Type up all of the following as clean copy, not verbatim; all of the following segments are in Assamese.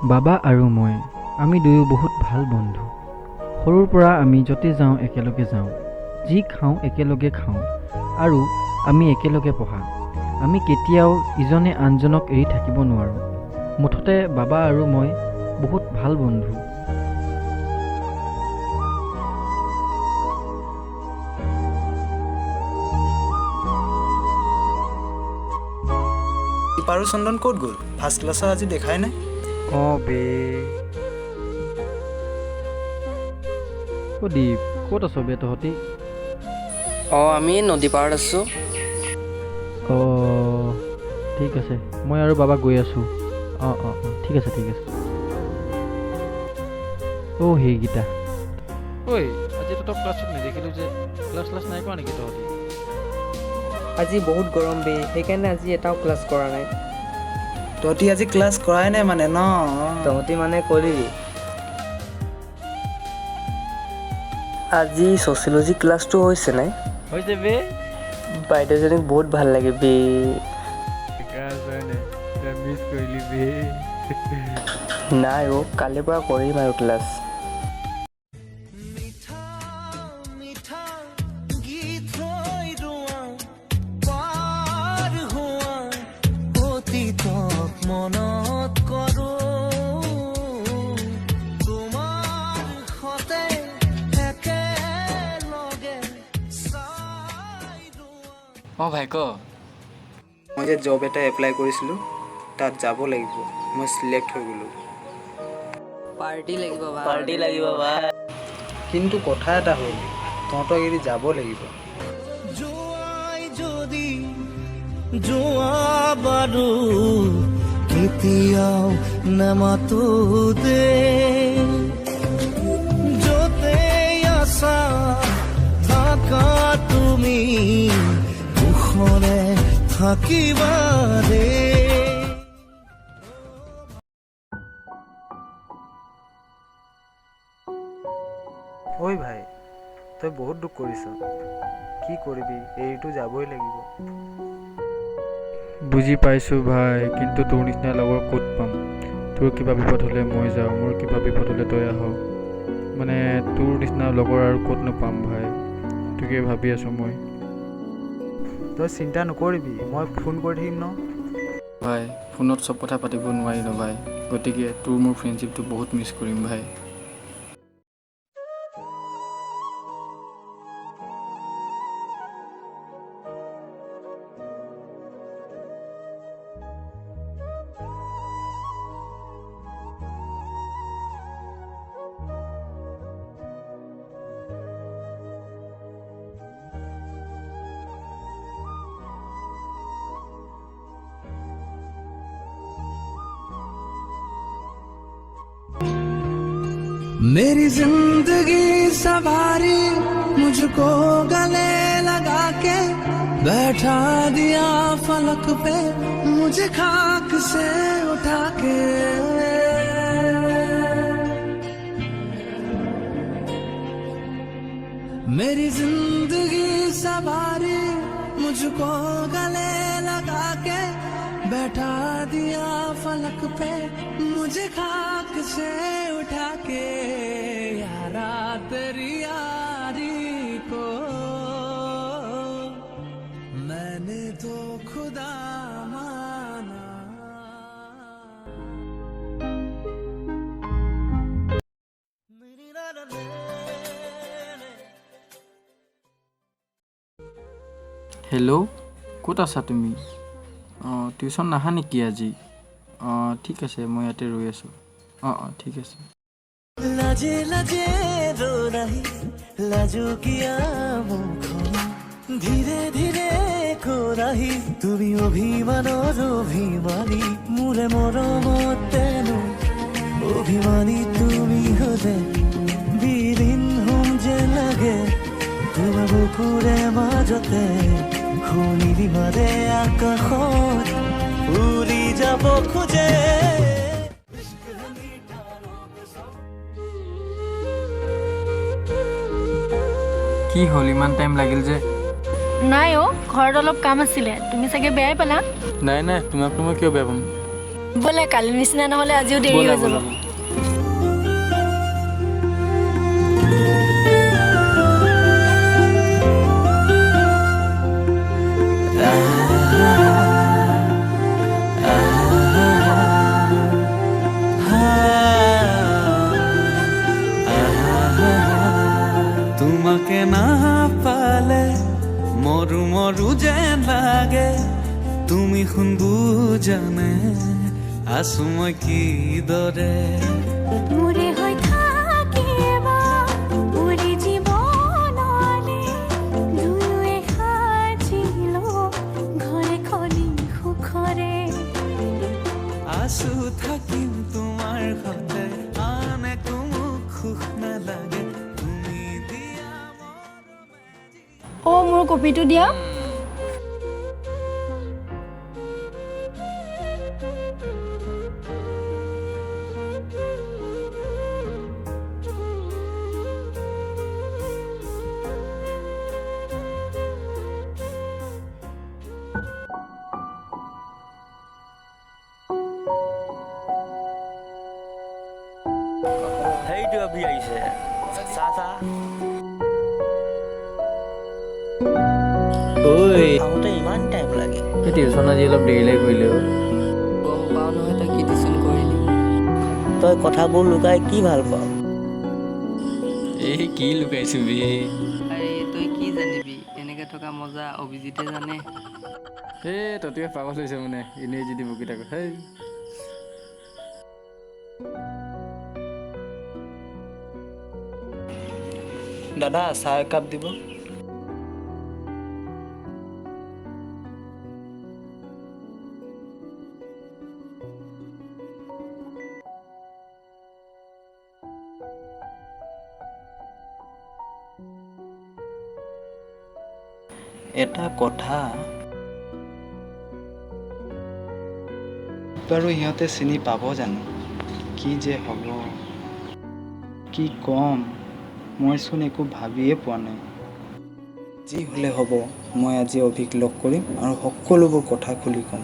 বাবা আৰু মই আমি দুয়ো বহুত ভাল বন্ধু। সৰুৰ পৰা আমি য'তে যাওঁ একেলগে যাওঁ, যি খাওঁ একেলগে খাওঁ আৰু আমি একেলগে পঢ়া। আমি কেতিয়াও ইজনে আনজনক এৰি থাকিব নোৱাৰোঁ। মুঠতে বাবা আৰু মই বহুত ভাল বন্ধু। দীপাৰু চন্দন ক'ত গ'ল? ফাৰ্ষ্ট ক্লাছৰ আজি দেখাই নাই। বে দীপ, ক'ত আছ বে তহঁতি? আমি নদী পাৰত আছোঁ। ঠিক আছে, মই আৰু বাবা গৈ আছোঁ। ঠিক আছে। সেইকেইটা ঐ, আজি তহঁতক ক্লাছত নেদেখিলোঁ যে, ক্লাছ নাই কৰা নেকি তহঁতি? আজি বহুত গৰম বে, সেইকাৰণে আজি এটাও ক্লাছ কৰা নাই। তহঁতি আজি ক্লাছ কৰাই নাই মানে ন? তহঁতি মানে কৰিবি। আজি ছচিয়লজি ক্লাছটো হৈছে নাই? হৈছে বে। বাইদেউজনীক বহুত ভাল লাগে বে। মিছ কৰিলি বে। নাই কালিৰ পৰা কৰিম আৰু ক্লাছ। ভাই ক। মই যে জব এটা এপ্লাই কৰিছিলোঁ, তাত যাব লাগিব। মই চিলেক্ট হৈ গ'লোঁ। পাৰ্টি লাগিব ভাই। কিন্তু কথা এটা হ'ল, তহঁতক এৰি যাব লাগিব। যোৱা বাৰু কেতিয়াও নামাতো দে, য'তে আছা থাকা তুমি, মুখৰে থাকিবা দে। ঐ ভাই, তই বহুত দুখ কৰিছ। কি কৰিবি, এৰিতো যাবই লাগিব। বুজি পাইছোঁ ভাই, কিন্তু তোৰ নিচিনা লগৰ ক'ত পাম? তোৰ কিবা বিপদ হ'লে মই যাওঁ, মোৰ কিবা বিপদ হ'লে তই আহ। মানে তোৰ নিচিনা লগৰ আৰু ক'তনো পাম ভাই? তোকে ভাবি আছোঁ মই। তই চিন্তা নকৰিবি, মই ফোন কৰি থাকিম ন। ভাই ফোনত চব কথা পাতিব নোৱাৰি ন ভাই, গতিকে তোৰ মোৰ ফ্ৰেণ্ডশ্বিপটো বহুত মিছ কৰিম ভাই। मेरी जिंदगी सवारी मुझको गले लगा के, बैठा दिया फलक पे मुझे खाक से उठा के। मेरी जिंदगी सवारी मुझको गले लगा के, बैठा दिया फलक पे मुझे खाक से उठा के। यारा तेरी यारी को मैंने तो खुदा माना। হেল্ল', ক'ত আছা তুমি? টিউশ্যন নাহা নেকি আজি? ঠিক আছে, মই ইয়াতে ৰৈ আছোঁ। ঠিক আছে। লাজে লাজে रो रही লাজো কিয়া মুখন, ধীরে ধীরে কোরাহি তুমি অভিমানৰ অভিমানী, মোৰে মৰমতেনো অভিমানী তুমি হলে বিলীন হম যে লাগে। তোমাৰ বুকুৰে মাজতে শুনিবি মাৰে আকাশত উৰি যাব খোজে। কি হ'ল, ইমান টাইম লাগিল যে? নাই ঘৰত অলপ কাম আছিলে, তুমি চাগে বেয়াই পালা। নাই তোমাকতো মই কিয় বেয়া পাম? বোলে কালি নিচিনা নহ'লে আজিও দেৰি ব'লা হৈ যাব। ব'লা তোমাকে না পালে মৰু মৰু যেন লাগে তুমি শুন বুজানে আছো মই কিদৰে মোৰে হৈ থাকিব মোৰে জীৱনলে দুয়োৱে সাজিলো ঘৰে খনি সুখৰে আছো থাকিম তোমাৰ সতে আন একো মোক সুখ নালাগে তুমি দিয়া অ' মোৰ কপিটো দিয়া। সেইটো অভি আহিছে চাহ চাহ ঐ আহোঁতে ইমান টাইম লাগে এই টিউশ্যন আজি অলপ দেৰিলৈ কৰিলে গম পাওঁ নহয় তই কি টিউশ্যন কৰিলি। তই কথাবোৰ লুকাই কি ভাল পাওঁ এই কি লুকাইছো বে আৰে তই কি জানিবি এনেকৈ থকা মজা অভিজিতে জানে। এই তহঁতিয়ে পাগল হৈছে মানে এনেই যদি বকি থাকো হেই দাদা চাহ একাপ দিব। এটা কথা বাৰু সিহঁতে চিনি পাব জানো? কি যে হ'ব, কি ক'ম, মইচোন একো ভাবিয়ে পোৱা নাই। যি হ'লে হ'ব, মই আজি অভিক লগ কৰিম আৰু সকলোবোৰ কথা খুলি ক'ম।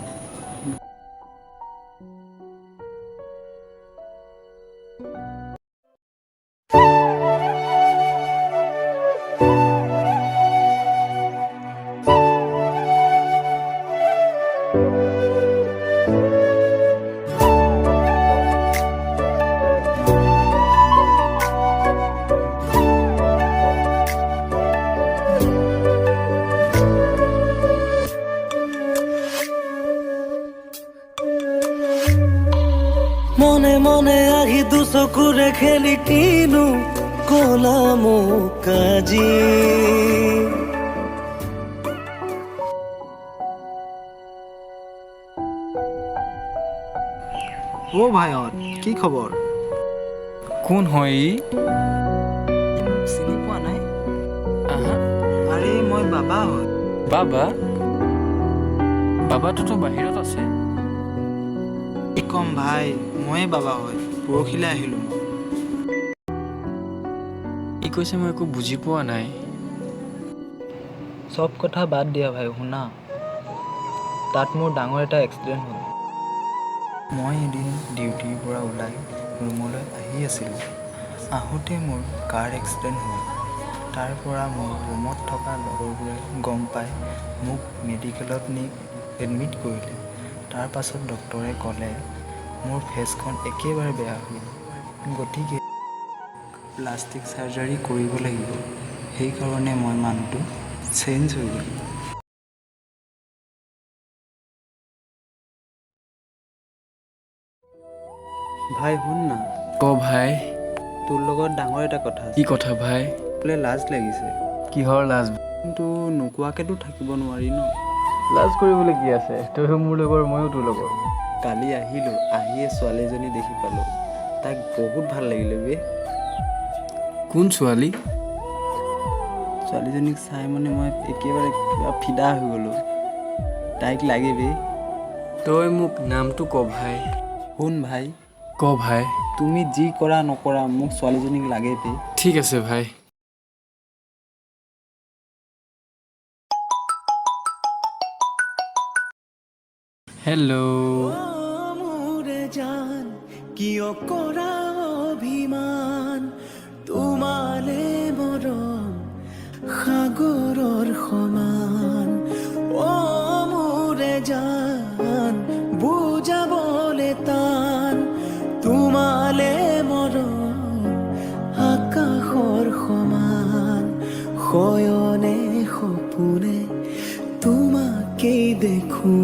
মনে মনে আহি দুচকুৰে খেলি কিনো কলা মোক আজি অ' ভাইহঁত, কি খবৰ? কোন হয় ই চিনি পোৱা নাই? আহা আৰে মই বাবা হয়। বাবা বাবাটোতো বাহিৰত আছে কি ক'ম ভাই, ময়ে বাবা হয়। পৰহিলৈ আহিলোঁ মই। ই কৈছে মই একো বুজি পোৱা নাই চব কথা বাদ দিয়া ভাই, শুনা। তাত মোৰ ডাঙৰ এটা এক্সিডেণ্ট হ'ল। মই এদিন ডিউটিৰ পৰা ওলাই ৰুমলৈ আহি আছিলোঁ। আহোঁতে মোৰ কাৰ এক্সিডেণ্ট হ'ল। তাৰ পৰা মোৰ ৰুমত থকা লগৰবোৰে গম পাই মোক মেডিকেলত নি এডমিট কৰিলে। তাৰ পাছত ডক্টৰে ক'লে মোৰ ফেচখন একেবাৰে বেয়া হ'ল, গতিকে প্লাষ্টিক চাৰ্জাৰী কৰিব লাগিব। সেইকাৰণে মই মানুহটো চেঞ্জ হৈ গ'লোঁ। ভাই শুন না, ক ভাই তোৰ লগত ডাঙৰ এটা কথা কি আছে। কথা ভাই বোলে লাজ লাগিছে, কিহৰ লাজ কিন্তু নোকোৱাকেতো থাকিব নোৱাৰি ন। লাজ কৰিবলৈ কি আছে তইও মোৰ লগৰ ময়ো তোৰ লগৰ কালি আহিলোঁ, আহিয়ে ছোৱালী এজনী দেখি পালোঁ। তাইক বহুত ভাল লাগিলে বে। কোন ছোৱালী ছোৱালীজনীক চাই মানে মই একেবাৰে কিবা ফিদা হৈ গ'লোঁ। তাইক লাগে বে। তই মোক নামটো ক ভাই শুন ভাই, ক ভাই তুমি যি কৰা নকৰা মোক ছোৱালীজনীক লাগে বে। ঠিক আছে ভাই হেল্ল' জান কিয় কৰা অভিমান তোমালে মৰম সাগৰৰ সমান অ মোৰে জান বুজাবলে টান তোমালে মৰম আকাশৰ সমান শয়নে সপোনে তোমাকেই দেখো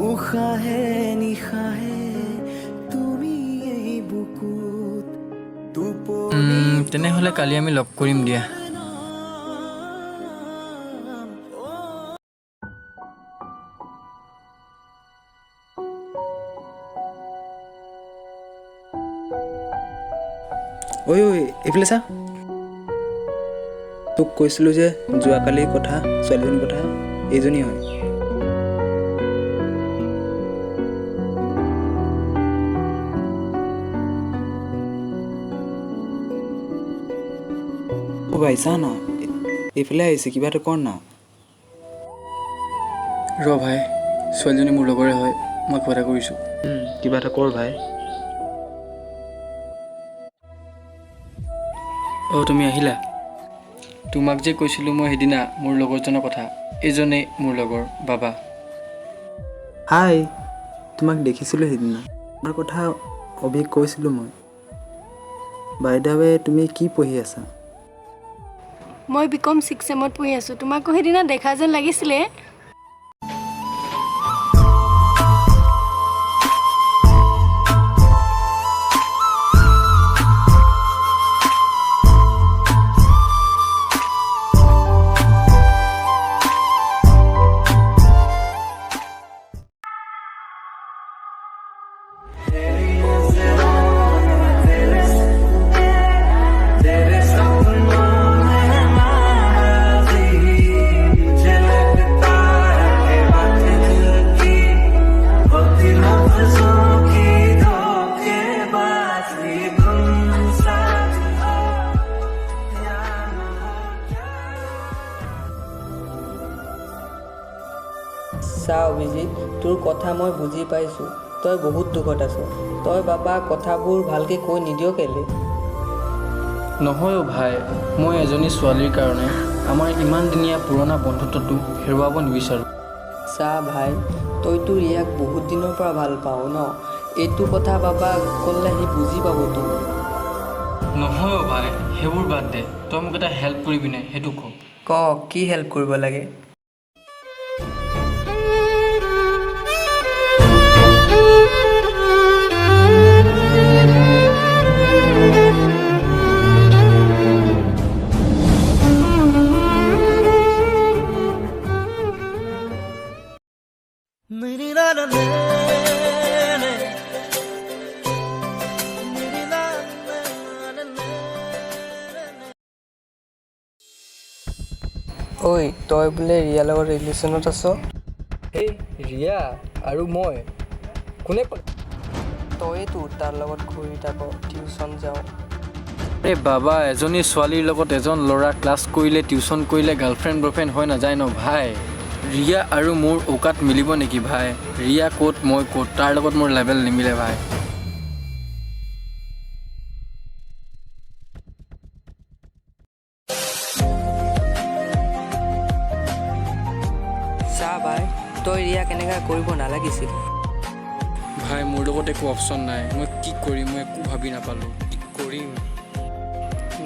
উশাহে নিশাহে তুমি এই বুকুত টোপনি তেনেহ'লে কালি আমি লগ কৰিম দিয়া। ঐ এইফালে চা তোক কৈছিলোঁ যে যোৱাকালিৰ কথা ছোৱালীজনীৰ কথা এইজনী হয় অ ভাই চা না এইফালে আহিছে কিবা এটা কৰ না ৰ ভাই ছোৱালীজনী মোৰ লগৰে হয় মই কিবা এটা কৰিছোঁ কিবা এটা কৰ ভাই অঁ তুমি আহিলা তোমাক যে কৈছিলোঁ মই সেইদিনা মোৰ লগৰজনৰ কথা এইজনেই মোৰ লগৰ বাবা হাই তোমাক দেখিছিলোঁ সেইদিনা তোমাৰ কথা অভিক কৈছিলোঁ মই বাইদেৱে তুমি কি পঢ়ি আছা মই বিকম 6 চেমত পঢ়ি আছোঁ। তোমাকো সেইদিনা দেখা যেন লাগিছিলে। চা অভিজিত তোৰ কথা মই বুজি পাইছোঁ তই বহুত দুখত আছ তই বাবাক কথাবোৰ ভালকৈ কৈ নিদিয় কেলে নহয় অ' ভাই মই এজনী ছোৱালীৰ কাৰণে আমাৰ ইমান দিনীয়া পুৰণা বন্ধুত্বটো হেৰুৱাব নিবিচাৰোঁ চা ভাই তইতো ৰিয়াক বহুত দিনৰ পৰা ভাল পাওঁ ন এইটো কথা বাবাক ক'লে সি বুজি পাবতো নহয় অ' ভাই সেইবোৰ বাদ দে তই মোক এটা হেল্প কৰিবিনে সেইটো ক কি হেল্প কৰিব লাগে ঐ তই বোলে ৰিয়াৰ লগত ৰিলেশ্যনত আছ এই ৰিয়া আৰু মই কোনে তইতো তাৰ লগত ঘূৰি থাক টিউশ্যন যাওঁ এই বাবা এজনী ছোৱালীৰ লগত এজন ল'ৰা ক্লাছ কৰিলে টিউশ্যন কৰিলে গাৰ্লফ্ৰেণ্ড বয়ফ্ৰেণ্ড হৈ নাযায় ন ভাই ৰিয়া আৰু মোৰ ঔকাত মিলিব নেকি ভাই ৰিয়া ক'ত মই ক'ত তাৰ লগত মোৰ লেভেল নিমিলে ভাই চা ভাই তই ৰিয়াক এনেকুৱা কৰিব নালাগিছিল ভাই মোৰ লগত একো অপশ্যন নাই মই কি কৰিম মই একো ভাবি নাপালোঁ কি কৰিম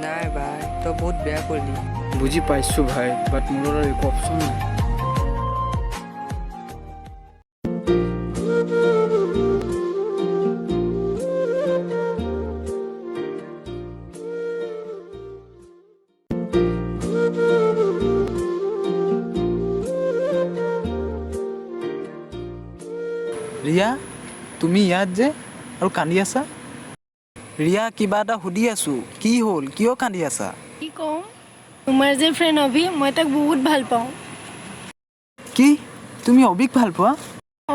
নাই ভাই তই বহুত বেয়া কৰিলি বুজি পাইছোঁ ভাই বাট মোৰ লগত একো অপশ্যন নাই ৰিয়া তুমি ইয়াত যে আৰু কান্দি আছা ৰিয়া কিবা এটা সুধি আছোঁ কি হ'ল কিয় কান্দি আছা কি কওঁ তোমাৰ যে ফ্ৰেণ্ড অভি মই তাক বহুত ভাল পাওঁ কি তুমি অভিক ভাল পোৱা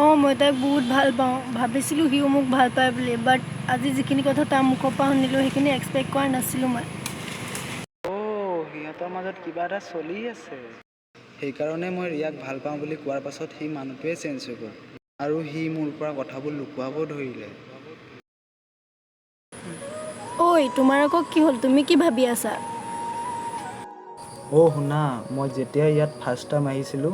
অঁ মই তাক বহুত ভাল পাওঁ ভাবিছিলোঁ সিও মোক ভাল পায় বুলি বাট আজি যিখিনি কথা তাৰ মুখৰ পৰা শুনিলোঁ সেইখিনি এক্সপেক্ট কৰা নাছিলোঁ মই সিহঁতৰ মাজত কিবা এটা চলি আছে সেইকাৰণে মই ৰিয়াক ভাল পাওঁ বুলি কোৱাৰ পাছত সেই মানুহটোৱে চেঞ্জ হৈ গ'ল আৰু সি মোৰ পৰা কথাবোৰ লুকুৱাব ধৰিলে। ঐ তোমাৰ আকৌ কি হ'ল, তুমি কি ভাবি আছা? অ' শুনা, মই যেতিয়া ইয়াত ফাৰ্ষ্ট টাইম আহিছিলোঁ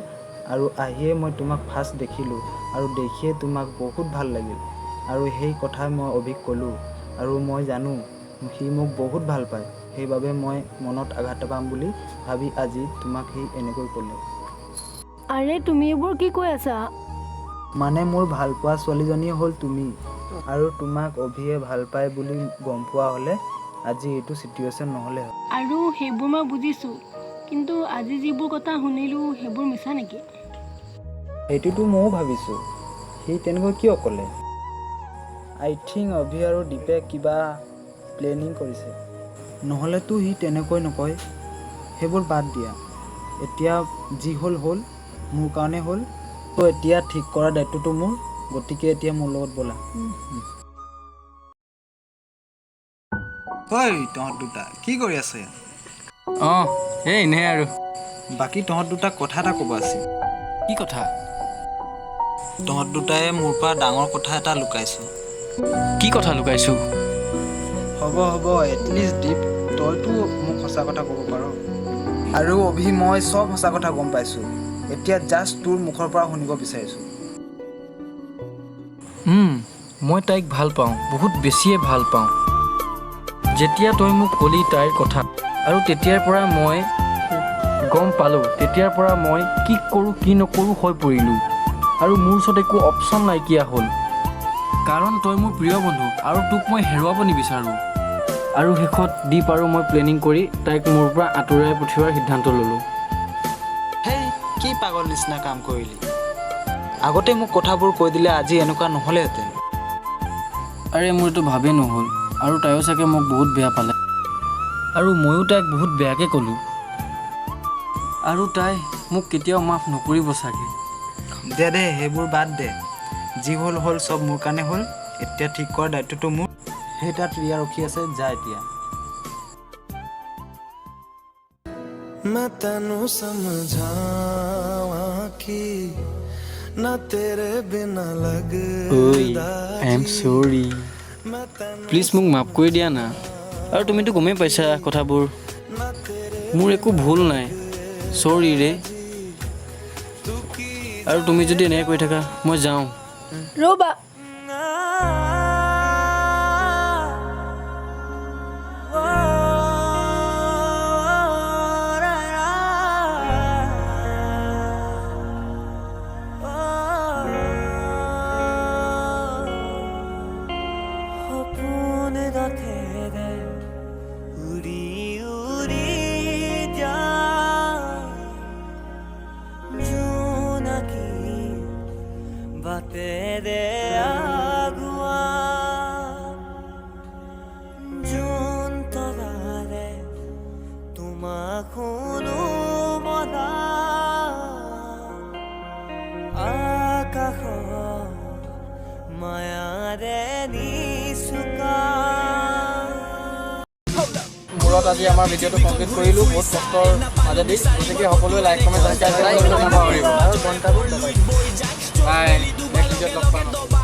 আৰু আহিয়ে মই তোমাক ফাৰ্ষ্ট দেখিলোঁ আৰু দেখিয়ে তোমাক বহুত ভাল লাগিল আৰু সেই কথাই মই অভিক ক'লোঁ আৰু মই জানো সি মোক বহুত ভাল পায়, সেইবাবে মই মনত আঘাত পাম বুলি ভাবি আজি তোমাক সি এনেকৈ ক'লে। আৰে তুমি এইবোৰ কি কৈ আছা? মানে মোৰ ভাল পোৱা ছোৱালীজনী হ'ল তুমি আৰু তোমাক অভিয়ে ভাল পায় বুলি গম পোৱা হ'লে আজি এইটো চিটুৱেশ্যন নহ'লে হয়। আৰু সেইবোৰ মই বুজিছোঁ, কিন্তু আজি যিবোৰ কথা শুনিলোঁ সেইবোৰ মিছা নেকি? সেইটোতো ময়ো ভাবিছোঁ, সি তেনেকৈ কিয় ক'লে? আই থিংক অভি আৰু দীপে কিবা প্লেনিং কৰিছে, নহ'লেতো সি তেনেকৈ নকয়। সেইবোৰ বাদ দিয়া, এতিয়া যি হ'ল হ'ল, মোৰ কাৰণে হ'ল। তো এতিয়া ঠিক কৰা দায়িত্বটো মোৰ, গতিকে এতিয়া মোৰ লগত ব'লা। ঐ তহঁত দুটা কি কৰি আছে? অঁ এই এনেই আৰু। বাকী তহঁত দুটা কথা এটা ক'ব আছিল। কি কথা? তহঁত দুটাই মোৰ পৰা ডাঙৰ কথা এটা লুকাইছ। কি কথা লুকাইছোঁ? হ'ব এটলিষ্ট দীপ তইতো মোক সঁচা কথা ক'ব পাৰ। আৰু অভি মই চব সঁচা কথা গম পাইছোঁ, এতিয়া জাষ্ট তোৰ মুখৰ পৰা শুনিব বিচাৰিছোঁ। মই তাইক ভাল পাওঁ, বহুত বেছিয়ে ভাল পাওঁ। যেতিয়া তই মোক ক'লি তাইৰ কথা আৰু তেতিয়াৰ পৰা মই গম পালোঁ, তেতিয়াৰ পৰা মই কি কৰোঁ কি নকৰোঁ হৈ পৰিলোঁ আৰু মোৰ ওচৰত একো অপশ্যন নাইকিয়া হ'ল। কাৰণ তই মোৰ প্ৰিয় বন্ধু আৰু তোক মই হেৰুৱাব নিবিচাৰোঁ। আৰু শেষত দীপ আৰু মই প্লেনিং কৰি তাইক মোৰ পৰা আঁতৰাই পঠিওৱাৰ সিদ্ধান্ত ল'লোঁ। হেই কি পাগল নিচিনা কাম কৰিলি? আগতে মোক কথাবোৰ কৈ দিলে আজি এনেকুৱা নহ'লেহেঁতেন। আৰে মোৰ এইটো ভাবেই নহ'ল আৰু তাইও চাগে মোক বহুত বেয়া পালে আৰু ময়ো তাইক বহুত বেয়াকৈ ক'লোঁ আৰু তাই মোক কেতিয়াও মাফ নকৰিব চাগে। দে সেইবোৰ বাদ দে, যি হ'ল হ'ল চব মোৰ কাৰণে হ'ল। এতিয়া ঠিক কৰাৰ দায়িত্বটো মোৰ। সেই তাত ৰিয়া ৰখি আছে, যা এতিয়া। मैं तेनू समझावा कि ना तेरे बिना लगदा আই এম চৰি, প্লিজ মোক মাফ কৰি দিয়া না। আৰু তুমিতো গমেই পাইছা কথাবোৰ, মোৰ একো ভুল নাই, চৰি ৰে। আৰু তুমি যদি এনেকৈ কৈ থাকা মই যাওঁ। ৰ'বা, সপোন গাঠেৰে উৰি উৰি যায় জোনাকী বাটেৰে আগুৱা জোন তৰাৰে তোমাক শুনো মনা আকাশৰ মায়াৰে নিচুকা। মূৰত আজি আমাৰ ভিডিঅ'টো কমপ্লিট কৰিলোঁ বহুত কষ্টৰ মাজেদি, গতিকে সকলোৱে লাইক কমেণ্ট ছাবস্ক্ৰাইব কৰিব নাপাহৰিব আৰু ঘণ্টাবোৰ দবাই দিব। বাই, নেক্সট ভিডিঅ'ত লগ পাম।